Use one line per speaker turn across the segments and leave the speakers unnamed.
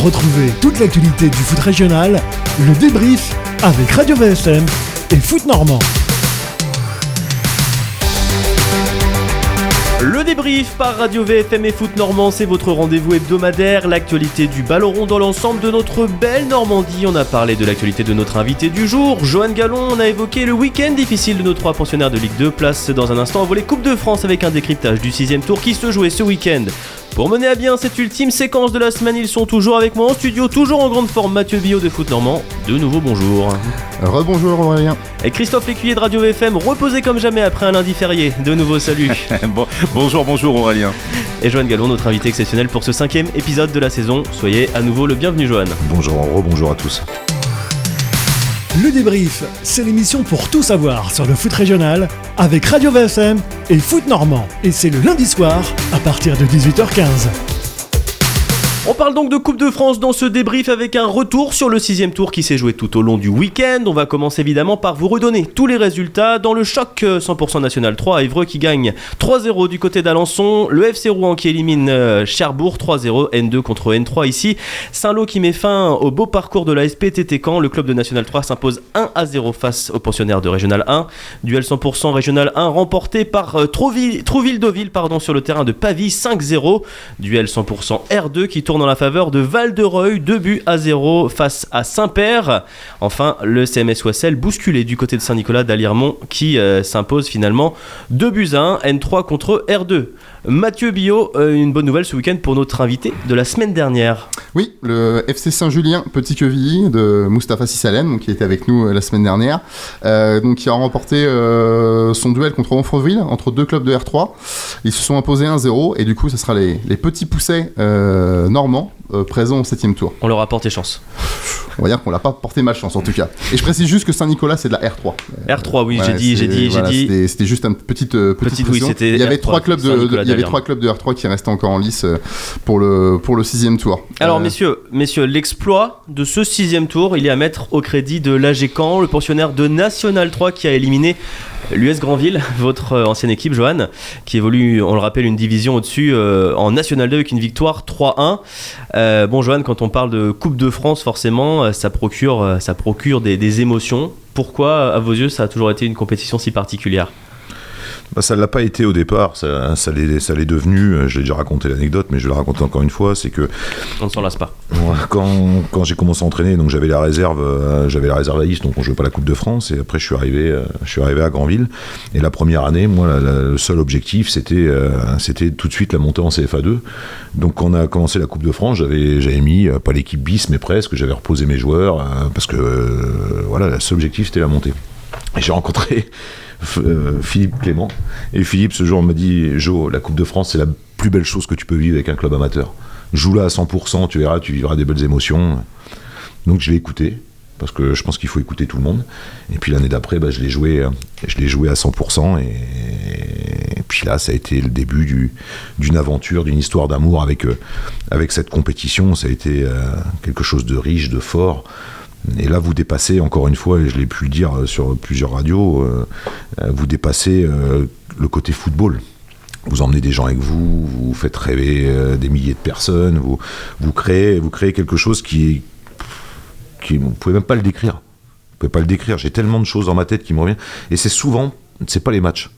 Retrouvez toute l'actualité du foot régional, le débrief avec Radio VFM et Foot Normand.
Le débrief par Radio VFM et Foot Normand, c'est votre rendez-vous hebdomadaire. L'actualité du ballon rond dans l'ensemble de notre belle Normandie. On a parlé de l'actualité de notre invité du jour, Johan Gallon. On a évoqué le week-end difficile de nos 3 pensionnaires de Ligue 2. Place dans un instant au volet Coupe de France avec un décryptage du 6e tour qui se jouait ce week-end. Pour mener à bien cette ultime séquence de la semaine, ils sont toujours avec moi en studio, toujours en grande forme. Mathieu Billot de Foot Normand, de nouveau bonjour.
Rebonjour Aurélien.
Et Christophe Lécuyer de Radio VFM, reposé comme jamais après un lundi férié. De nouveau salut.
Bonjour Aurélien.
Et Johan Gallon, notre invité exceptionnel pour ce 5e épisode de la saison. Soyez à nouveau le bienvenu, Johan.
Rebonjour à tous.
Le débrief, c'est l'émission pour tout savoir sur le foot régional avec Radio VFM et Foot Normand. Et c'est le lundi soir à partir de 18h15.
On parle donc de Coupe de France dans ce débrief avec un retour sur le 6e tour qui s'est joué tout au long du week-end. On va commencer évidemment par vous redonner tous les résultats dans le choc 100% National 3. Évreux qui gagne 3-0 du côté d'Alençon. Le FC Rouen qui élimine Cherbourg 3-0. N2 contre N3 ici. Saint-Lô qui met fin au beau parcours de la SPTT Caen. Le club de National 3 s'impose 1-0 face aux pensionnaires de Régional 1. Duel 100% Régional 1 remporté par Trouville-Deauville sur le terrain de Pavie 5-0. Duel 100% R2 qui tourne dans la faveur de Val-de-Reuil, 2-0 face à Saint-Père. Enfin, le CMS Oissel bousculé du côté de Saint-Nicolas d'Alliermont qui s'impose finalement 2-1, N3 contre R2. Mathieu Billot, une bonne nouvelle ce week-end pour notre invité de la semaine dernière.
Oui, le FC Saint-Julien Petit-Quevilly de Moustapha Sissalen, qui était avec nous la semaine dernière, qui a remporté son duel contre Honfreville entre deux clubs de R3. Ils se sont imposés 1-0 et du coup, ce sera les petits poussets normands présents au 7e tour.
On leur a porté chance.
On va dire qu'on l'a pas porté malchance en tout cas. Et je précise juste que Saint-Nicolas c'est de la R3.
R3, oui,
voilà,
j'ai dit.
C'était juste une petite
oui, c'était.
Il y avait
R3,
3 clubs de R3 qui restaient encore en lice pour le 6e tour.
Alors messieurs, l'exploit de ce 6e tour, il est à mettre au crédit de l'AG Caen, le pensionnaire de National 3 qui a éliminé l'US Granville, votre ancienne équipe, Johan, qui évolue, on le rappelle, une division au-dessus en National 2 avec une victoire 3-1. Bon, Johan, quand on parle de Coupe de France, forcément, ça procure des émotions. Pourquoi, à vos yeux, ça a toujours été une compétition si particulière ?
Ça ne l'a pas été au départ, ça l'est devenu, je l'ai déjà raconté l'anecdote, mais je vais la raconter encore une fois, c'est que...
On ne s'en lasse pas.
Quand j'ai commencé à entraîner, donc j'avais la réserve à Is, donc on ne jouait pas la Coupe de France, et après je suis arrivé à Granville, et la première année, moi, le seul objectif, c'était tout de suite la montée en CFA2, donc quand on a commencé la Coupe de France, j'avais mis, pas l'équipe bis, mais presque, j'avais reposé mes joueurs, parce que, le seul objectif, c'était la montée. Et j'ai rencontré Philippe Clément, et Philippe ce jour m'a dit: Jo, la Coupe de France c'est la plus belle chose que tu peux vivre avec un club amateur, joue-la à 100%, tu vivras des belles émotions. Donc je l'ai écouté, parce que je pense qu'il faut écouter tout le monde, et puis l'année d'après je l'ai joué à 100%, et puis là ça a été le début d'une aventure, d'une histoire d'amour avec cette compétition. Ça a été quelque chose de riche, de fort. Et là, vous dépassez, encore une fois, et je l'ai pu le dire sur plusieurs radios, vous dépassez le côté football. Vous emmenez des gens avec vous, vous faites rêver des milliers de personnes, vous créez quelque chose qui vous ne pouvez même pas le décrire. Vous pouvez pas le décrire. J'ai tellement de choses dans ma tête qui me reviennent. Et c'est pas les matchs.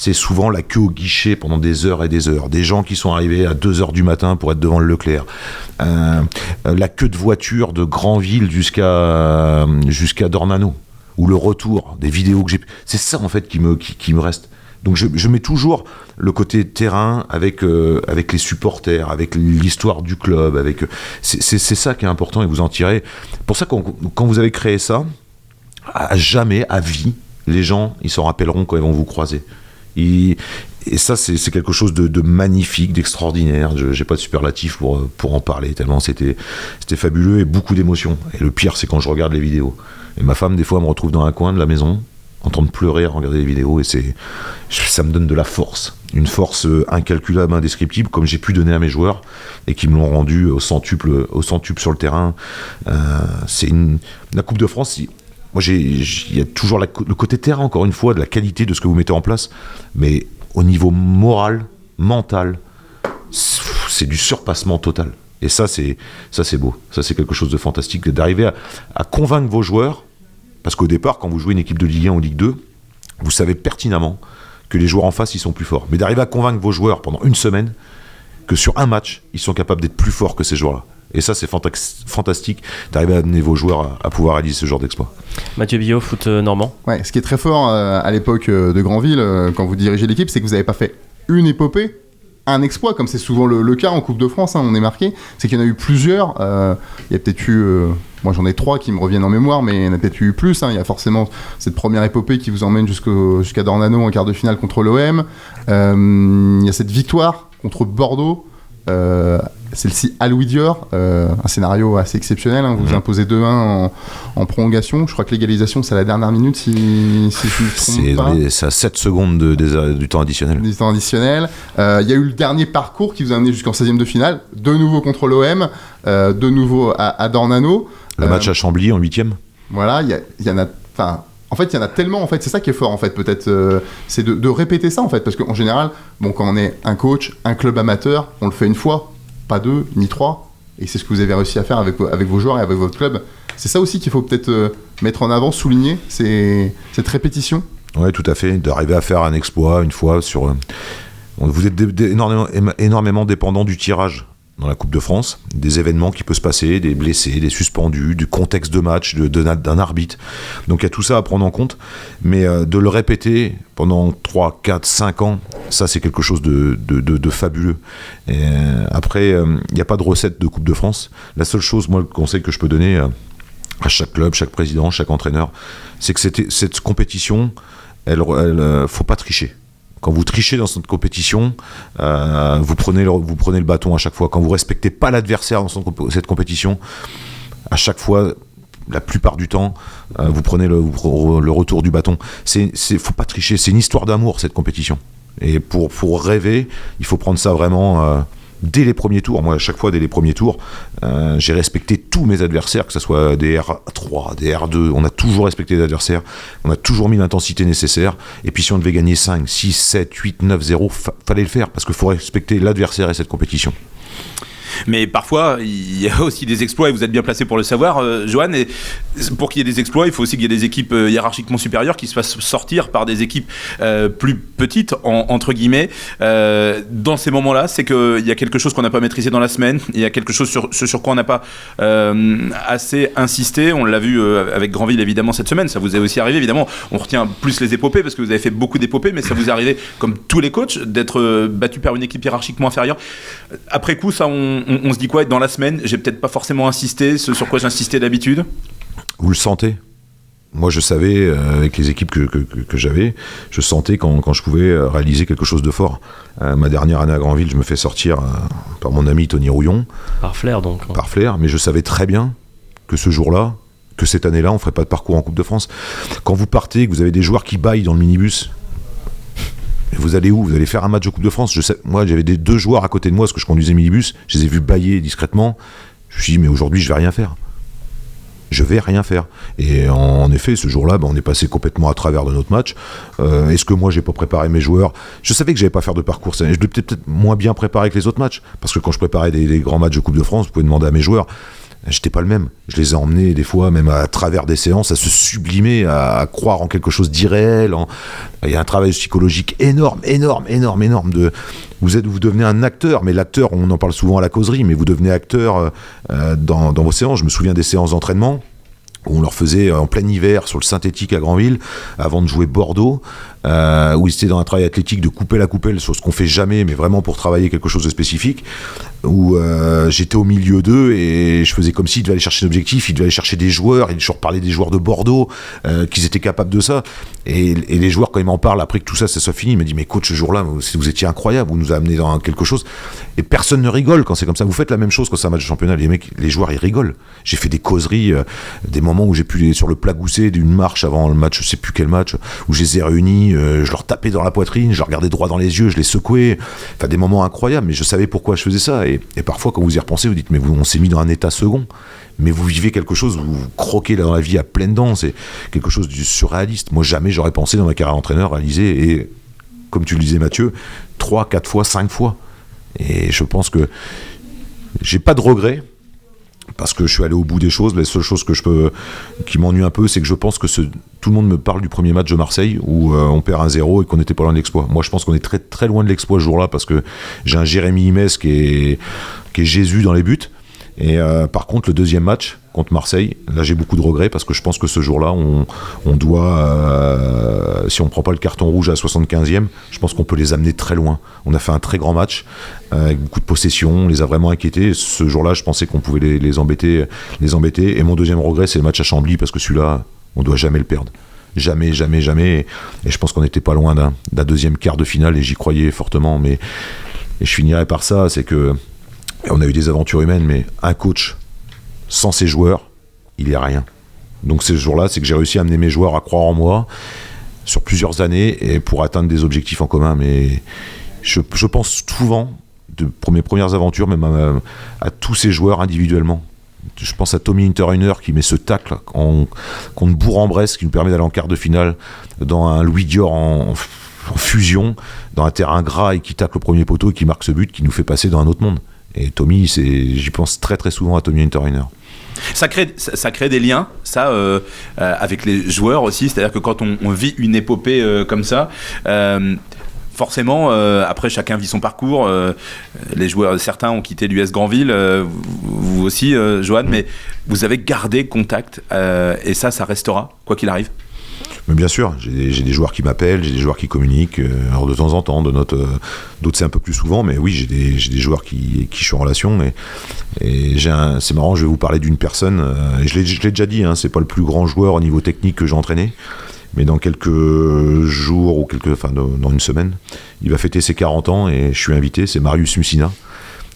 C'est souvent la queue au guichet pendant des heures et des heures. Des gens qui sont arrivés à 2h du matin pour être devant le Leclerc. La queue de voiture de Granville jusqu'à Dornano. Ou le retour, des vidéos que j'ai... C'est ça, en fait, qui me reste. Donc je mets toujours le côté terrain avec les supporters, avec l'histoire du club. C'est ça qui est important, et vous en tirez. Pour ça, quand vous avez créé ça, à jamais, à vie, les gens, ils s'en rappelleront quand ils vont vous croiser. Et ça, c'est quelque chose de magnifique, d'extraordinaire. J'ai pas de superlatif pour en parler, tellement c'était fabuleux et beaucoup d'émotions. Et le pire, c'est quand je regarde les vidéos. Et ma femme, des fois, me retrouve dans un coin de la maison, en train de pleurer à regarder les vidéos, et ça me donne de la force. Une force incalculable, indescriptible, comme j'ai pu donner à mes joueurs, et qui me l'ont rendu au centuple sur le terrain. La Coupe de France... Moi, il y a toujours le côté terrain, encore une fois, de la qualité de ce que vous mettez en place, mais au niveau moral, mental, c'est du surpassement total. Et ça c'est beau. Ça, c'est quelque chose de fantastique, d'arriver à convaincre vos joueurs. Parce qu'au départ, quand vous jouez une équipe de Ligue 1 ou Ligue 2, vous savez pertinemment que les joueurs en face, ils sont plus forts. Mais d'arriver à convaincre vos joueurs pendant une semaine que sur un match, ils sont capables d'être plus forts que ces joueurs-là. Et ça, c'est fantastique d'arriver à amener vos joueurs à pouvoir réaliser ce genre d'exploit.
Mathieu Billot, foot normand.
Ouais, ce qui est très fort à l'époque de Granville, quand vous dirigez l'équipe, c'est que vous n'avez pas fait une épopée, un exploit, comme c'est souvent le cas en Coupe de France, on est marqué. C'est qu'il y en a eu plusieurs. Il y a peut-être eu... moi, j'en ai 3 qui me reviennent en mémoire, mais il y en a peut-être eu plus. Il y a forcément cette première épopée qui vous emmène jusqu'à Dornano en quart de finale contre l'OM. Il y a cette victoire contre Bordeaux. Celle-ci à Louis Dior, un scénario assez exceptionnel, vous imposez 2-1 en prolongation, je crois que l'égalisation c'est à la dernière minute si je ne me trompe pas.
C'est à 7 secondes du temps additionnel.
Du temps additionnel. Il y a eu le dernier parcours qui vous a amené jusqu'en 16e de finale, de nouveau contre l'OM, de nouveau à Dornano.
Le match à Chambly en 8e.
Voilà, il y en a... En fait, il y en a tellement, en fait, c'est ça qui est fort, en fait, peut-être, c'est de répéter ça, en fait, parce qu'en général, quand on est un coach, un club amateur, on le fait une fois, pas 2, ni 3, et c'est ce que vous avez réussi à faire avec vos joueurs et avec votre club. C'est ça aussi qu'il faut peut-être mettre en avant, souligner, c'est cette répétition.
Oui, tout à fait, d'arriver à faire un exploit une fois sur... Vous êtes énormément dépendant du tirage dans la Coupe de France, des événements qui peuvent se passer, des blessés, des suspendus, du contexte de match, d'un arbitre. Donc il y a tout ça à prendre en compte, mais de le répéter pendant 3, 4, 5 ans, ça c'est quelque chose de fabuleux. Et après, il n'y a pas de recette de Coupe de France. La seule chose, moi, le conseil que je peux donner à chaque club, chaque président, chaque entraîneur, c'est que cette compétition, faut pas tricher. Quand vous trichez dans cette compétition, vous prenez le bâton à chaque fois. Quand vous respectez pas l'adversaire dans cette compétition, à chaque fois, la plupart du temps, vous prenez le retour du bâton. Faut pas tricher. C'est une histoire d'amour, cette compétition. Et pour rêver, il faut prendre ça vraiment dès les premiers tours. Moi, à chaque fois, dès les premiers tours, j'ai respecté tous mes adversaires, que ce soit des R3, des R2. On a toujours respecté les adversaires. On a toujours mis l'intensité nécessaire. Et puis, si on devait gagner 5, 6, 7, 8, 9, 0, fallait le faire. Parce qu'il faut respecter l'adversaire et cette compétition.
Mais parfois, il y a aussi des exploits, et vous êtes bien placé pour le savoir, Johan. Et pour qu'il y ait des exploits, il faut aussi qu'il y ait des équipes hiérarchiquement supérieures qui se fassent sortir par des équipes plus petites, entre guillemets. Dans ces moments-là, c'est qu'il y a quelque chose qu'on n'a pas maîtrisé dans la semaine, il y a quelque chose sur quoi on n'a pas assez insisté. On l'a vu avec Granville, évidemment, cette semaine. Ça vous est aussi arrivé, évidemment. On retient plus les épopées, parce que vous avez fait beaucoup d'épopées, mais ça vous est arrivé, comme tous les coachs, d'être battu par une équipe hiérarchiquement inférieure. Après coup, ça, on se dit quoi dans la semaine? J'ai peut-être pas forcément insisté, ce sur quoi j'insistais d'habitude.
Vous le sentez? Moi, je savais, avec les équipes que j'avais, je sentais quand je pouvais réaliser quelque chose de fort. Ma dernière année à Granville, je me fais sortir par mon ami Tony Rouillon.
Par flair, donc.
Par flair, mais je savais très bien que ce jour-là, que cette année-là, on ne ferait pas de parcours en Coupe de France. Quand vous partez, que vous avez des joueurs qui baillent dans le minibus, vous allez où? Vous allez faire un match de Coupe de France? Moi, j'avais 2 joueurs à côté de moi, parce que je conduisais minibus, je les ai vus bailler discrètement. Je me suis dit, mais aujourd'hui, je vais rien faire. Je vais rien faire. Et en effet, ce jour-là, on est passé complètement à travers de notre match. Est-ce que moi, j'ai pas préparé mes joueurs? Je savais que j'allais pas faire de parcours. Je devais peut-être moins bien préparer que les autres matchs. Parce que quand je préparais des grands matchs de Coupe de France, vous pouvez demander à mes joueurs, j'étais pas le même. Je les ai emmenés des fois, même à travers des séances, à se sublimer, à croire en quelque chose d'irréel. Il y a un travail psychologique énorme. Vous devenez un acteur, mais l'acteur, on en parle souvent à la causerie, mais vous devenez acteur dans vos séances. Je me souviens des séances d'entraînement où on leur faisait en plein hiver sur le synthétique à Granville, avant de jouer Bordeaux, où ils étaient dans un travail athlétique de couper la coupelle sur ce qu'on fait jamais, mais vraiment pour travailler quelque chose de spécifique, où j'étais au milieu d'eux et je faisais comme s'ils devaient aller chercher un objectif, ils devaient aller chercher des joueurs, et je leur parlais des joueurs de Bordeaux, qu'ils étaient capables de ça, et les joueurs, quand ils m'en parlent après que tout ça soit fini, ils me disent, mais coach, ce jour-là, vous étiez incroyable, vous nous avez amené dans quelque chose, et personne ne rigole quand c'est comme ça. Vous faites la même chose quand c'est un match de championnat, les joueurs, ils rigolent. J'ai fait des causeries, des moments où j'ai pu sur le plat goussé d'une marche avant le match, je sais plus quel match, où je les ai réunis, je leur tapais dans la poitrine, je leur regardais droit dans les yeux, je les secouais, enfin des moments incroyables, mais je savais pourquoi je faisais ça, et parfois quand vous y repensez, vous dites, mais on s'est mis dans un état second, mais vous vivez quelque chose, vous croquez dans la vie à pleines dents, c'est quelque chose de surréaliste. Moi, jamais j'aurais pensé dans ma carrière d'entraîneur réaliser, et comme tu le disais Mathieu, 3, 4 fois, 5 fois, et je pense que J'ai pas de regrets. Parce que je suis allé au bout des choses. La seule chose qui m'ennuie un peu, c'est que je pense que tout le monde me parle du premier match de Marseille où on perd 1-0 et qu'on n'était pas loin de l'exploit. Moi, je pense qu'on est très, très loin de l'exploit ce jour-là parce que j'ai un Jérémy Imès qui est Jésus dans les buts. Et par contre, le deuxième match contre Marseille, là j'ai beaucoup de regrets parce que je pense que ce jour-là, on doit, si on ne prend pas le carton rouge à la 75e, je pense qu'on peut les amener très loin. On a fait un très grand match avec beaucoup de possession, on les a vraiment inquiétés. Ce jour-là, je pensais qu'on pouvait les embêter. Et mon deuxième regret, c'est le match à Chambly parce que celui-là, on ne doit jamais le perdre. Jamais, jamais, jamais. Et je pense qu'on n'était pas loin d'un deuxième quart de finale et j'y croyais fortement. Et je finirai par ça, c'est que on a eu des aventures humaines, mais un coach sans ses joueurs, il est rien. Donc ce jour-là, c'est que j'ai réussi à amener mes joueurs à croire en moi sur plusieurs années et pour atteindre des objectifs en commun. Mais je pense souvent de mes premières aventures, même à tous ces joueurs individuellement. Je pense à Tommy Hinterreiner qui met ce tacle contre Bourg-en-Bresse qui nous permet d'aller en quart de finale dans un Louis Dior en fusion, dans un terrain gras et qui tacle le premier poteau et qui marque ce but qui nous fait passer dans un autre monde. Et Tommy, j'y pense très très souvent à Tommy Hinterreiner.
Ça crée des liens, ça, avec les joueurs aussi. C'est-à-dire que quand on vit une épopée comme ça, forcément, après chacun vit son parcours. Les joueurs, certains ont quitté l'US Granville, vous aussi, Johan, mais vous avez gardé contact et ça restera, quoi qu'il arrive.
Mais bien sûr, j'ai des joueurs qui m'appellent, j'ai des joueurs qui communiquent, alors de temps en temps, d'autres c'est un peu plus souvent, mais oui, j'ai des joueurs qui je suis en relation, et c'est marrant, je vais vous parler d'une personne, et je l'ai déjà dit, hein, c'est pas le plus grand joueur au niveau technique que j'ai entraîné, mais dans quelques jours, dans une semaine, il va fêter ses 40 ans, et je suis invité, c'est Marius Mussina.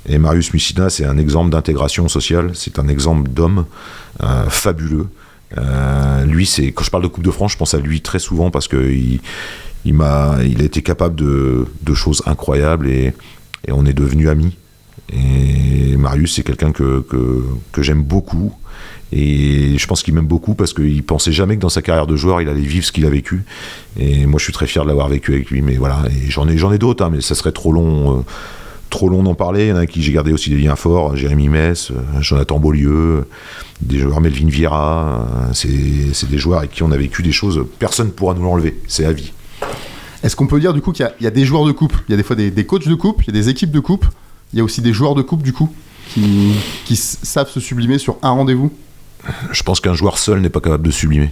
Et Marius Mussina, c'est un exemple d'intégration sociale, c'est un exemple d'homme fabuleux. Lui, quand je parle de Coupe de France, je pense à lui très souvent parce que il a été capable de choses incroyables et on est devenus amis. Et Marius, c'est quelqu'un que j'aime beaucoup et je pense qu'il m'aime beaucoup parce qu'il pensait jamais que dans sa carrière de joueur, il allait vivre ce qu'il a vécu. Et moi, je suis très fier de l'avoir vécu avec lui. Mais voilà, et j'en ai d'autres, hein, mais ça serait trop long d'en parler. Il y en a qui j'ai gardé aussi des liens forts, Jérémy Metz, Jonathan Beaulieu, des joueurs Melvin Vieira, c'est des joueurs avec qui on a vécu des choses, personne ne pourra nous l'enlever, c'est à vie.
Est-ce qu'on peut dire du coup qu'il y a des joueurs de coupe, il y a des fois des coachs de coupe, il y a des équipes de coupe, il y a aussi des joueurs de coupe du coup qui savent se sublimer sur un rendez-vous?
Je pense qu'un joueur seul n'est pas capable de sublimer.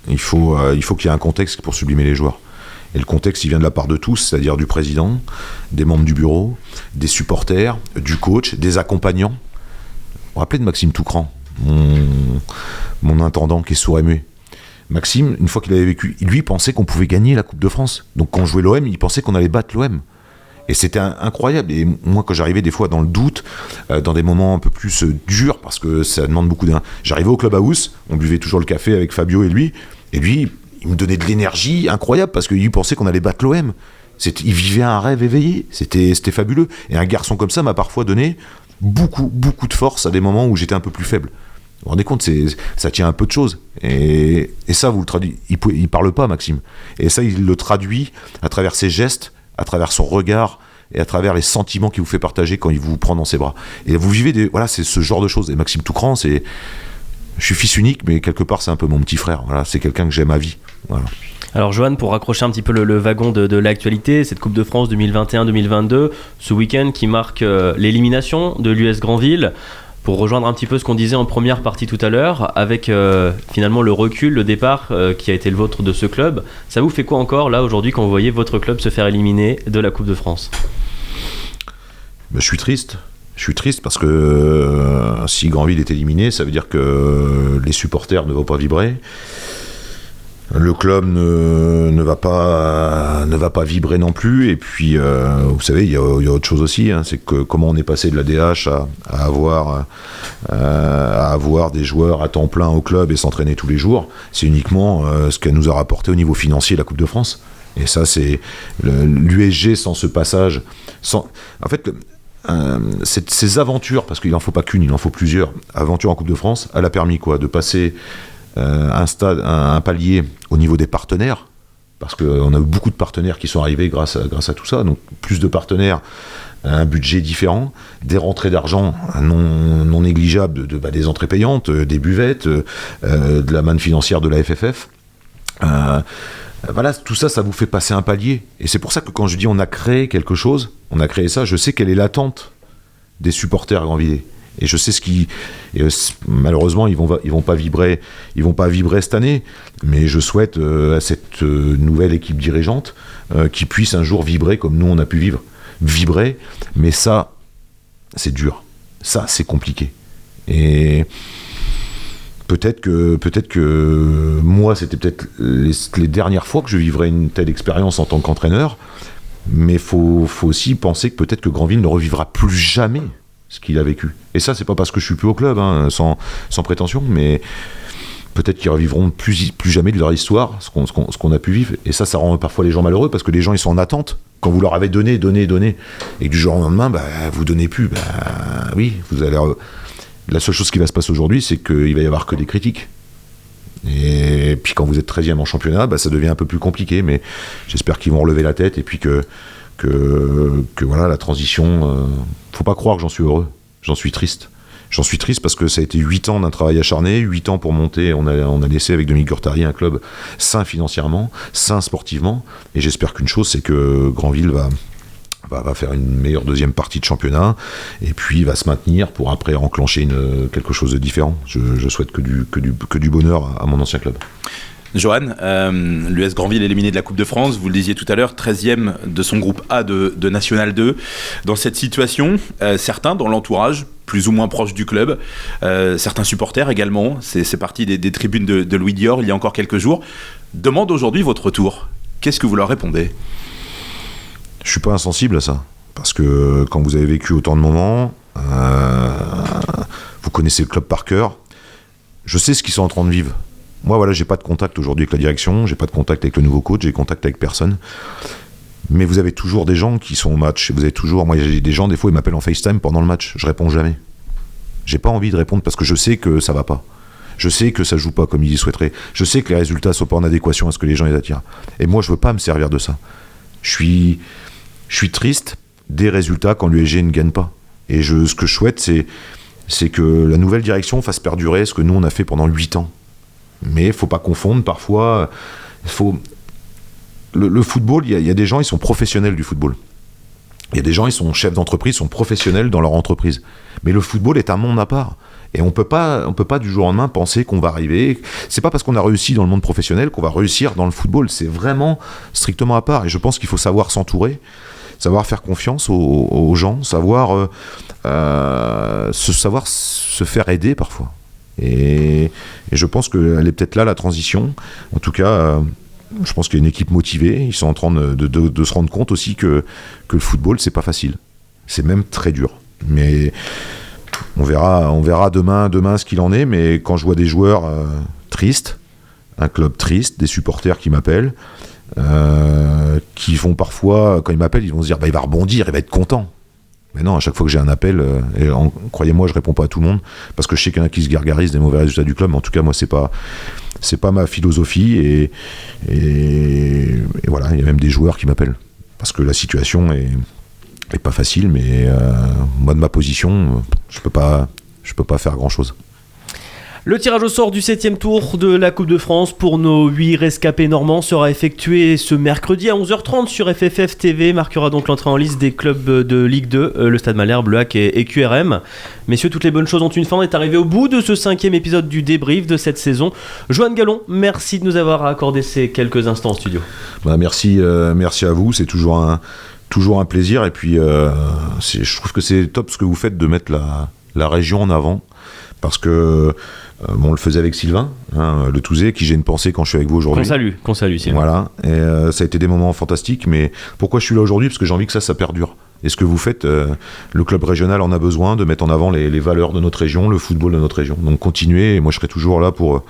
Il faut qu'il y ait un contexte pour sublimer les joueurs. Et le contexte, il vient de la part de tous, c'est-à-dire du président, des membres du bureau, des supporters, du coach, des accompagnants. Vous vous rappelez de Maxime Toucran, mon intendant qui est sourd et muet. Maxime, une fois qu'il avait vécu, lui pensait qu'on pouvait gagner la Coupe de France. Donc quand on jouait l'OM, il pensait qu'on allait battre l'OM. Et c'était incroyable. Et moi, quand j'arrivais des fois dans le doute, dans des moments un peu plus durs, parce que ça demande beaucoup j'arrivais au Club House, on buvait toujours le café avec Fabio et lui, il me donnait de l'énergie incroyable parce qu'il pensait qu'on allait battre l'OM. Il vivait un rêve éveillé. C'était fabuleux. Et un garçon comme ça m'a parfois donné beaucoup, beaucoup de force à des moments où j'étais un peu plus faible. Vous vous rendez compte, ça tient un peu de choses. Et ça, vous le traduisez. Il parle pas, Maxime. Et ça, il le traduit à travers ses gestes, à travers son regard et à travers les sentiments qu'il vous fait partager quand il vous prend dans ses bras. Et vous vivez voilà, c'est ce genre de choses. Et Maxime Toucran, je suis fils unique, mais quelque part, c'est un peu mon petit frère. Voilà, c'est quelqu'un que j'aime à vie. Voilà.
Alors Johan, pour raccrocher un petit peu le wagon de l'actualité, cette Coupe de France 2021-2022, ce week-end qui marque l'élimination de l'US Granville, pour rejoindre un petit peu ce qu'on disait en première partie tout à l'heure, avec finalement le recul, le départ qui a été le vôtre de ce club, ça vous fait quoi encore là aujourd'hui quand vous voyez votre club se faire éliminer de la Coupe de France?
Je suis triste. Je suis triste parce que si Granville est éliminé, ça veut dire que les supporters ne vont pas vibrer. Le club ne va pas vibrer non plus. Et puis, vous savez, il y a autre chose aussi. Hein, c'est que comment on est passé de la DH à avoir des joueurs à temps plein au club et s'entraîner tous les jours. C'est uniquement ce qu'elle nous a rapporté au niveau financier la Coupe de France. Et ça, c'est l'USG sans ce passage. En fait, ces aventures, parce qu'il n'en faut pas qu'une, il en faut plusieurs aventures en Coupe de France, elle a permis quoi? De passer un palier au niveau des partenaires, parce qu'on a eu beaucoup de partenaires qui sont arrivés grâce à tout ça, donc plus de partenaires, un budget différent, des rentrées d'argent non négligeables, des entrées payantes, des buvettes, de la manne financière de la FFF. Voilà, tout ça, ça vous fait passer un palier. Et c'est pour ça que quand je dis on a créé quelque chose, on a créé ça, je sais quelle est l'attente des supporters à Grandvilliers. Et je sais malheureusement ils vont pas vibrer cette année, mais je souhaite à cette nouvelle équipe dirigeante qu'ils puissent un jour vibrer comme nous on a pu vibrer, mais ça c'est dur, ça c'est compliqué. Et peut-être que moi c'était peut-être les dernières fois que je vivrais une telle expérience en tant qu'entraîneur, mais faut aussi penser que peut-être que Granville ne revivra plus jamais ce qu'il a vécu. Et ça, c'est pas parce que je suis plus au club, sans prétention, mais peut-être qu'ils revivront plus jamais de leur histoire ce qu'on a pu vivre. Et ça rend parfois les gens malheureux, parce que les gens, ils sont en attente. Quand vous leur avez donné, et que du jour au lendemain, vous donnez plus, oui, vous allez... La seule chose qui va se passer aujourd'hui, c'est qu'il va y avoir que des critiques. Et puis quand vous êtes 13e en championnat, ça devient un peu plus compliqué, mais j'espère qu'ils vont relever la tête, et puis que voilà, la transition, faut pas croire que j'en suis heureux, j'en suis triste. J'en suis triste parce que ça a été 8 ans d'un travail acharné, 8 ans pour monter, on a laissé avec Dominique Gurtari un club sain financièrement, sain sportivement, et j'espère qu'une chose, c'est que Granville va faire une meilleure deuxième partie de championnat, et puis va se maintenir pour après enclencher quelque chose de différent. Je souhaite que du bonheur à mon ancien club.
Johan, l'US Granville éliminé de la Coupe de France, vous le disiez tout à l'heure, 13e de son groupe A de National 2. Dans cette situation, certains dans l'entourage, plus ou moins proches du club, certains supporters également, c'est parti des tribunes de Louis Dior il y a encore quelques jours, demandent aujourd'hui votre retour. Qu'est-ce que vous leur répondez ?
Je suis pas insensible à ça, parce que quand vous avez vécu autant de moments, vous connaissez le club par cœur, je sais ce qu'ils sont en train de vivre. Moi, voilà, j'ai pas de contact aujourd'hui avec la direction, j'ai pas de contact avec le nouveau coach, j'ai contact avec personne. Mais vous avez toujours des gens qui sont au match. Vous avez toujours, moi, j'ai des gens, des fois, ils m'appellent en FaceTime pendant le match. Je réponds jamais. J'ai pas envie de répondre parce que je sais que ça va pas. Je sais que ça joue pas comme ils y souhaiteraient. Je sais que les résultats sont pas en adéquation à ce que les gens les attirent. Et moi, je veux pas me servir de ça. Je suis triste des résultats quand l'USG ne gagne pas. Et ce que je souhaite, c'est que la nouvelle direction fasse perdurer ce que nous, on a fait pendant 8 ans. Mais il ne faut pas confondre, parfois, le football, il y a des gens, ils sont professionnels du football. Il y a des gens, ils sont chefs d'entreprise, ils sont professionnels dans leur entreprise. Mais le football est un monde à part. Et on peut pas du jour au lendemain penser qu'on va arriver. C'est pas parce qu'on a réussi dans le monde professionnel qu'on va réussir dans le football. C'est vraiment strictement à part. Et je pense qu'il faut savoir s'entourer, savoir faire confiance aux gens, savoir se faire aider parfois. Et je pense qu'elle est peut-être là, la transition. En tout cas, je pense qu'il y a une équipe motivée. Ils sont en train de se rendre compte aussi que le football, c'est pas facile. C'est même très dur. Mais on verra demain ce qu'il en est. Mais quand je vois des joueurs tristes, un club triste, des supporters qui m'appellent, qui vont parfois, quand ils m'appellent, ils vont se dire il va rebondir, il va être content. Mais non, à chaque fois que j'ai un appel, croyez-moi, je réponds pas à tout le monde, parce que je sais qu'il y en a qui se gargarisent des mauvais résultats du club, mais en tout cas, moi, c'est pas ma philosophie, et voilà, il y a même des joueurs qui m'appellent, parce que la situation est pas facile, mais moi, de ma position, je peux pas faire grand-chose.
Le tirage au sort du 7e tour de la Coupe de France pour nos 8 rescapés normands sera effectué ce mercredi à 11h30 sur FFF TV. Marquera donc l'entrée en liste des clubs de Ligue 2, le Stade Malherbe, Le Hac et QRM. Messieurs, toutes les bonnes choses ont une fin. On est arrivé au bout de ce 5e épisode du débrief de cette saison. Johan Gallon, merci de nous avoir accordé ces quelques instants en studio.
Merci à vous, c'est toujours un plaisir. Et puis, je trouve que c'est top ce que vous faites de mettre la région en avant. Parce que on le faisait avec Sylvain, le Touzé, qui j'ai une pensée quand je suis avec vous aujourd'hui.
Qu'on salue Sylvain.
Voilà, et ça a été des moments fantastiques, mais pourquoi je suis là aujourd'hui ? Parce que j'ai envie que ça perdure. Et ce que vous faites, le club régional en a besoin de mettre en avant les valeurs de notre région, le football de notre région. Donc continuez, et moi je serai toujours là pour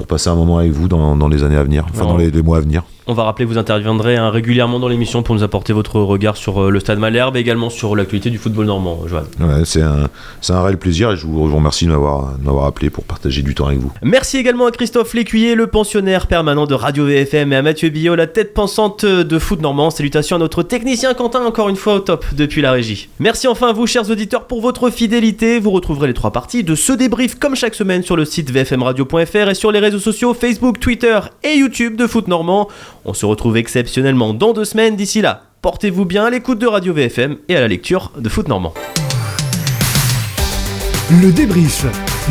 passer un moment avec vous dans les années à venir, dans les mois à venir.
On va rappeler que vous interviendrez régulièrement dans l'émission pour nous apporter votre regard sur le Stade Malherbe et également sur l'actualité du football normand, Johan.
Ouais, c'est un réel plaisir et je vous remercie de m'avoir appelé pour partager du temps avec vous.
Merci également à Christophe Lécuyer, le pensionnaire permanent de Radio VFM, et à Mathieu Billot, la tête pensante de Foot Normand. Salutations à notre technicien Quentin, encore une fois au top depuis la régie. Merci enfin à vous, chers auditeurs, pour votre fidélité. Vous retrouverez les 3 parties de ce débrief comme chaque semaine sur le site vfmradio.fr et sur les réseaux sociaux Facebook, Twitter et YouTube de Foot Normand. On se retrouve exceptionnellement dans 2 semaines. D'ici là, portez-vous bien à l'écoute de Radio VFM et à la lecture de Foot Normand.
Le débrief,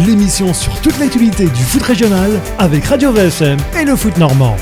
l'émission sur toute l'actualité du foot régional avec Radio VFM et le foot normand.